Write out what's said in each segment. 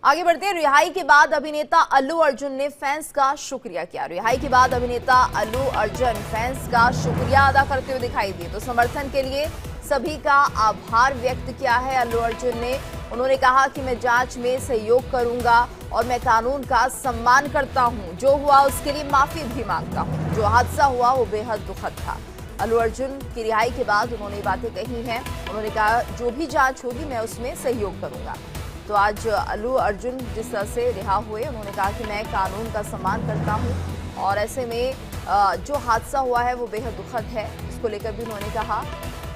आगे बढ़ते हैं। रिहाई के बाद अभिनेता अल्लू अर्जुन ने फैंस का शुक्रिया किया। रिहाई के बाद अभिनेता अल्लू अर्जुन फैंस का शुक्रिया अदा करते हुए दिखाई दिए। तो समर्थन के लिए सभी का आभार व्यक्त किया है अल्लू अर्जुन ने। उन्होंने कहा कि मैं जांच में सहयोग करूंगा और मैं कानून का सम्मान करता हूं। जो हुआ उसके लिए माफी भी मांगता हूं। जो हादसा हुआ वो बेहद दुखद था। अल्लू अर्जुन की रिहाई के बाद उन्होंने ये बातें कही हैं। उन्होंने कहा जो भी जांच होगी मैं उसमें सहयोग करूंगा। तो आज अल्लू अर्जुन जिस तरह से रिहा हुए, उन्होंने कहा कि मैं कानून का सम्मान करता हूं और ऐसे में जो हादसा हुआ है वो बेहद दुखद है, इसको लेकर भी उन्होंने कहा।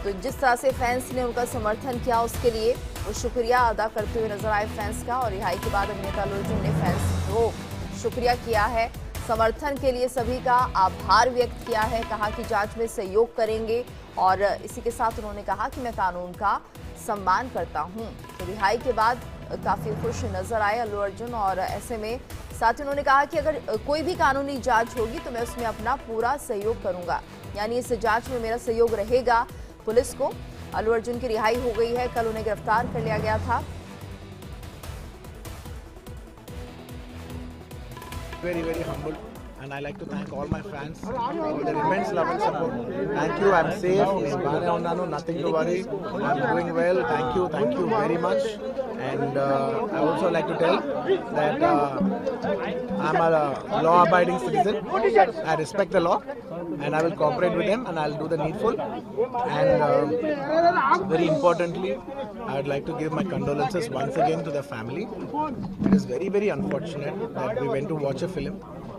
तो जिस तरह से फैंस ने उनका समर्थन किया उसके लिए वो शुक्रिया अदा करते हुए नजर आए फैंस का। और रिहाई के बाद अभिनेता अल्लू अर्जुन ने फैंस को शुक्रिया किया है, समर्थन के लिए सभी का आभार व्यक्त किया है, कहा कि जांच में सहयोग करेंगे और इसी के साथ उन्होंने कहा कि मैं कानून का सम्मान करता हूं। तो रिहाई के बाद काफी खुश नजर आए अल्लू अर्जुन और ऐसे में साथ ही उन्होंने कहा कि अगर कोई भी कानूनी जांच होगी तो मैं उसमें अपना पूरा सहयोग करूंगा, यानी इस जांच में मेरा सहयोग रहेगा। पुलिस को अल्लू अर्जुन की रिहाई हो गई है, कल उन्हें गिरफ्तार कर लिया गया था। Very humbled, and I like to thank all my fans for their immense love and support. Thank you. I'm safe. Nothing to worry. I'm doing well. Thank you very much. And I also like to tell that I'm a law-abiding citizen. I respect the law, and I will cooperate with them, and I'll do the needful. And very importantly, I'd like to give my condolences once again to the family. It is very unfortunate that we went to watch a film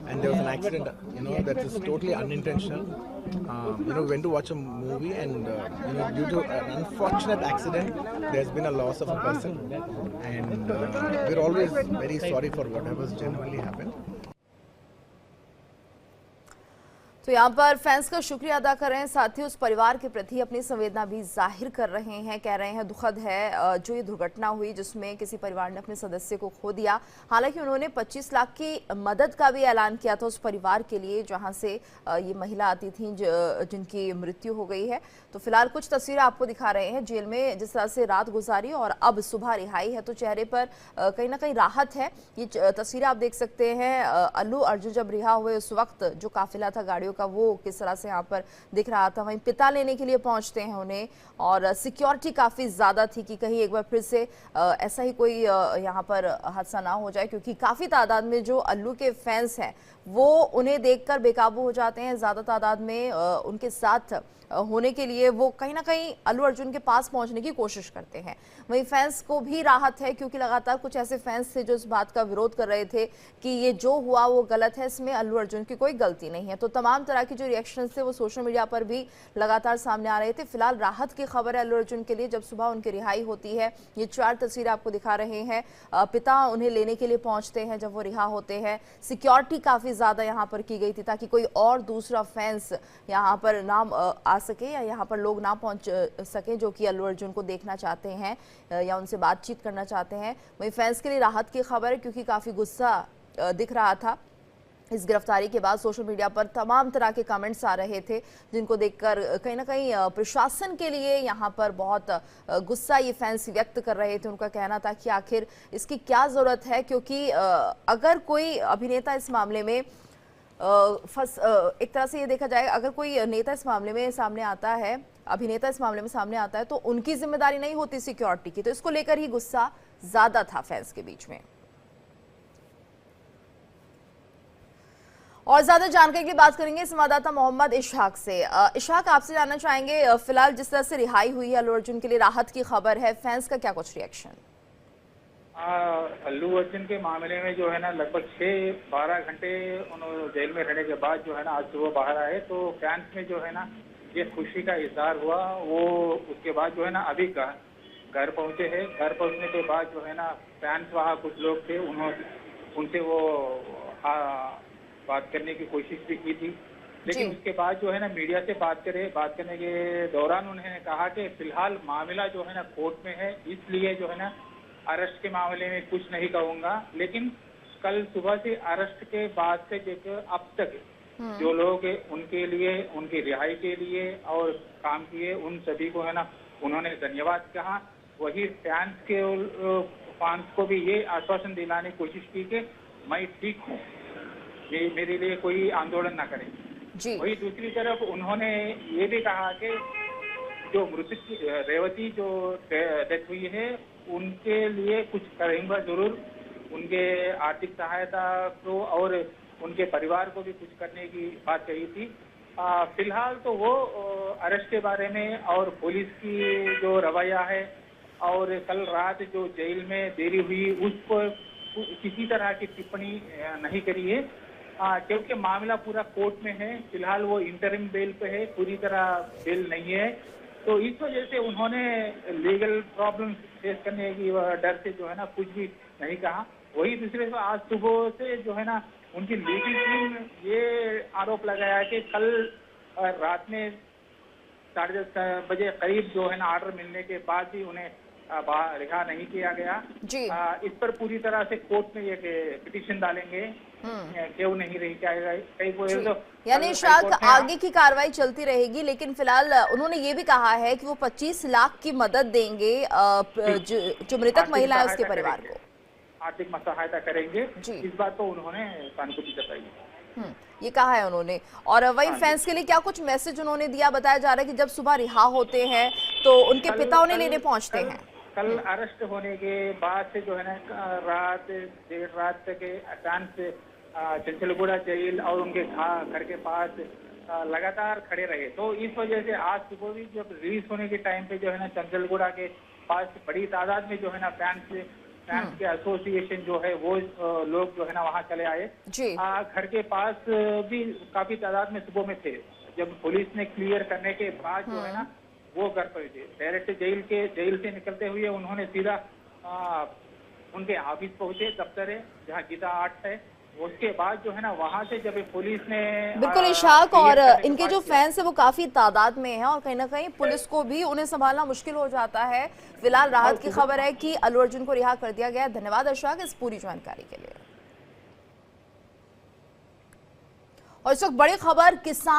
and there was an accident, that is totally unintentional. We went to watch a movie and, due to an unfortunate accident, there's been a loss of a person. And we're always very sorry for whatever's genuinely happened. तो यहाँ पर fans का शुक्रिया अदा कर रहे हैं, साथ ही उस परिवार के प्रति अपनी संवेदना भी जाहिर कर रहे हैं। कह रहे हैं दुखद है जो ये दुर्घटना हुई जिसमें किसी परिवार ने अपने सदस्य को खो दिया। हालांकि उन्होंने 25 लाख की मदद का भी ऐलान किया था उस परिवार के लिए जहां से ये महिला आती थी जिनकी मृत्यु हो गई है। तो फिलहाल कुछ तस्वीरें आपको दिखा रहे हैं जेल में जिस तरह से रात गुजारी और अब सुबह रिहाई है, तो चेहरे पर कहीं ना कहीं राहत है। ये तस्वीरें आप देख सकते हैं अल्लू अर्जुन जब रिहा हुए उस वक्त जो काफिला था गाड़ियों का वो किस तरह से यहाँ पर दिख रहा था। वहीं पिता लेने के लिए पहुंचते हैं उन्हें और सिक्योरिटी काफी ज्यादा थी कि कहीं एक बार फिर से ऐसा ही कोई यहाँ पर हादसा ना हो जाए, क्योंकि काफी तादाद में जो अल्लू के फैंस हैं वो उन्हें देखकर बेकाबू हो जाते हैं। ज्यादा तादाद में उनके साथ होने के लिए वो कहीं ना कहीं अल्लू अर्जुन के पास पहुंचने की कोशिश करते हैं। वहीं फैंस को भी राहत है क्योंकि लगातार कुछ ऐसे फैंस थे जो इस बात का विरोध कर रहे थे कि ये जो हुआ वो गलत है, इसमें अल्लू अर्जुन की कोई गलती नहीं है। तो तमाम तरह के जो रिएक्शंस थे वो सोशल मीडिया पर भी लगातार सामने आ रहे थे। फिलहाल राहत की खबर है अल्लू अर्जुन के लिए जब सुबह उनकी रिहाई होती है। ये 4 तस्वीरें आपको दिखा रहे हैं। पिता उन्हें लेने के लिए पहुंचते हैं जब वो रिहा होते हैं। सिक्योरिटी काफी ज्यादा यहाँ पर की गई थी ताकि कोई और दूसरा फैंस यहाँ पर ना आ सके या यहाँ पर लोग ना पहुंच सके जो कि अल्लू अर्जुन को देखना चाहते हैं या उनसे बातचीत करना चाहते हैं। वहीं फैंस के लिए राहत की खबर है क्योंकि काफी गुस्सा दिख रहा था इस गिरफ्तारी के बाद। सोशल मीडिया पर तमाम तरह के कमेंट्स आ रहे थे जिनको देखकर कहीं ना कहीं प्रशासन के लिए यहाँ पर बहुत गुस्सा ये फैंस व्यक्त कर रहे थे। उनका कहना था कि आखिर इसकी क्या ज़रूरत है, क्योंकि अगर कोई अभिनेता इस मामले में एक तरह से ये देखा जाए अगर कोई नेता इस मामले में सामने आता है, अभिनेता इस मामले में सामने आता है तो उनकी जिम्मेदारी नहीं होती सिक्योरिटी की। तो इसको लेकर ही गुस्सा ज्यादा था फैंस के बीच में। और ज्यादा जानकारी की बात करेंगे संवाददाता मोहम्मद इशहाक से। इशहाक, आपसे जानना चाहेंगे फिलहाल जिस तरह से रिहाई हुई है अल्लू अर्जुन के लिए राहत की खबर है, फैंस का क्या कुछ रिएक्शन? अल्लू अर्जुन के मामले में जो है ना लगभग 6-12 घंटे उन्होंने जेल में रहने के बाद जो है ना आज सुबह बाहर आए, तो फैंस में जो है ना ये खुशी का इजहार हुआ। वो उसके बाद जो है ना अभी घर पहुंचे हैं। घर पहुंचने के बाद जो है ना फैंस वहाँ कुछ लोग थे, उनसे वो बात करने की कोशिश भी की थी, लेकिन उसके बाद जो है ना मीडिया से बात करने के दौरान उन्होंने कहा कि फिलहाल मामला जो है ना कोर्ट में है, इसलिए जो है ना अरेस्ट के मामले में कुछ नहीं कहूंगा। लेकिन कल सुबह से अरेस्ट के बाद से लेकर अब तक जो लोग उनके लिए, उनकी रिहाई के लिए और काम किए, उन सभी को है ना उन्होंने धन्यवाद कहा। वही फैंस के फैंस को भी ये आश्वासन दिलाने की कोशिश की कि मैं ठीक हूँ, ये मेरे लिए कोई आंदोलन ना करें। जी वही दूसरी तरफ उन्होंने ये भी कहा कि जो मृतक रेवती जो डेथ हुई है उनके लिए कुछ करेंगे जरूर, उनके आर्थिक सहायता को और उनके परिवार को भी कुछ करने की बात कही थी। फिलहाल तो वो अरेस्ट के बारे में और पुलिस की जो रवैया है और कल रात जो जेल में देरी हुई उस पर किसी तरह की टिप्पणी नहीं करी है, क्योंकि मामला पूरा कोर्ट में है। फिलहाल वो इंटरिम बेल पे है, पूरी तरह बेल नहीं है, तो इस वजह से उन्होंने लीगल प्रॉब्लम फेस करने की डर से जो है ना कुछ भी नहीं कहा। वही दूसरे को आज सुबह से जो है ना उनकी लीगल टीम ये आरोप लगाया कि कल रात में 10:30 बजे करीब जो है ना ऑर्डर मिलने के बाद भी उन्हें बाहर रिहा नहीं किया गया। जी इस पर पूरी तरह से कोर्ट में ये पिटीशन डालेंगे, क्यों नहीं रही जाएगा कई बोले तो यानी शायद आगे की कार्रवाई चलती रहेगी, लेकिन फिलहाल उन्होंने ये भी कहा है कि वो 25 लाख की मदद देंगे जो मृतक महिला है उसके परिवार को, आर्थिक सहायता करेंगे। जी। इस बात तो उन्होंने सहानुभूति जताई। ये कहा है उन्होंने। और वही फैंस के लिए क्या कुछ मैसेज उन्होंने दिया? बताया जा रहा है कि जब सुबह रिहा होते हैं तो उनके पिता उन्हें लेने पहुंचते हैं। कल अरेस्ट होने के बाद से जो है ना देर रात तक अचानक से चंचलगुड़ा जेल और उनके घर के पास लगातार खड़े रहे, तो इस वजह से आज सुबह भी जब रिलीज होने के टाइम पे जो है ना चंचलगुड़ा के पास बड़ी तादाद में जो है ना फैंस के एसोसिएशन जो है वो लोग जो है ना वहाँ चले आए। जी घर के पास भी काफी तादाद में सुबह में थे। जब पुलिस ने क्लियर करने के बाद जो है ना वो घर पर थे, डायरेक्ट जेल से निकलते हुए उन्होंने सीधा उनके ऑफिस पहुंचे, दफ्तर है जहाँ गीता आर्ट है। उसके बाद जो है ना वहां से जब पुलिस ने बिल्कुल इशाक, और इनके जो फैंस है वो काफी तादाद में हैं और कहीं ना कहीं पुलिस को भी उन्हें संभालना मुश्किल हो जाता है। फिलहाल राहत की खबर है कि अल्लू अर्जुन को रिहा कर दिया गया। धन्यवाद इशाक इस पूरी जानकारी के लिए। और इस वक्त बड़ी खबर किसान